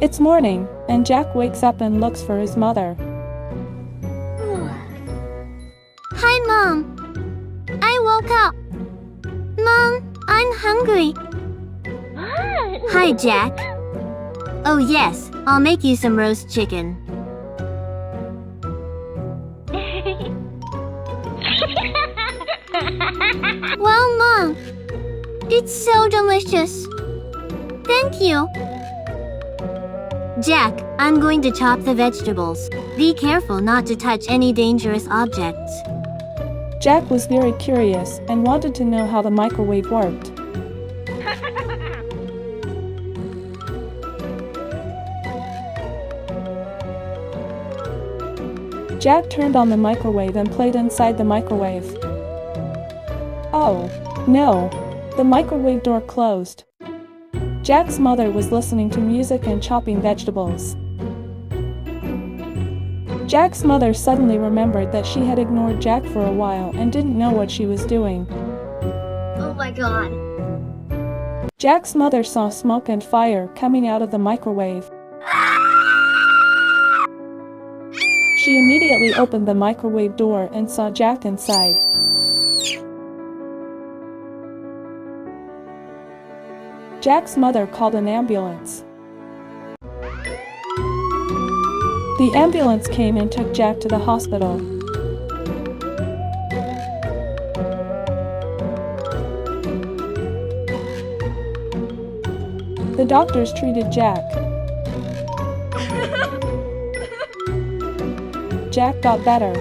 It's morning, and Jack wakes up and looks for his mother. Hi, Mom. I woke up. Mom, I'm hungry. Hi, Jack. Oh yes, I'll make you some roast chicken. Well, Mom, it's so delicious. Thank you. Jack, I'm going to chop the vegetables. Be careful not to touch any dangerous objects. Jack was very curious and wanted to know how the microwave worked. Jack turned on the microwave and played inside the microwave. Oh, no! The microwave door closed. Jack's mother was listening to music and chopping vegetables. Jack's mother suddenly remembered that she had ignored Jack for a while and didn't know what she was doing. Oh my God. Jack's mother saw smoke and fire coming out of the microwave. She immediately opened the microwave door and saw Jack inside. Jack's mother called an ambulance. The ambulance came and took Jack to the hospital. The doctors treated Jack. Jack got better.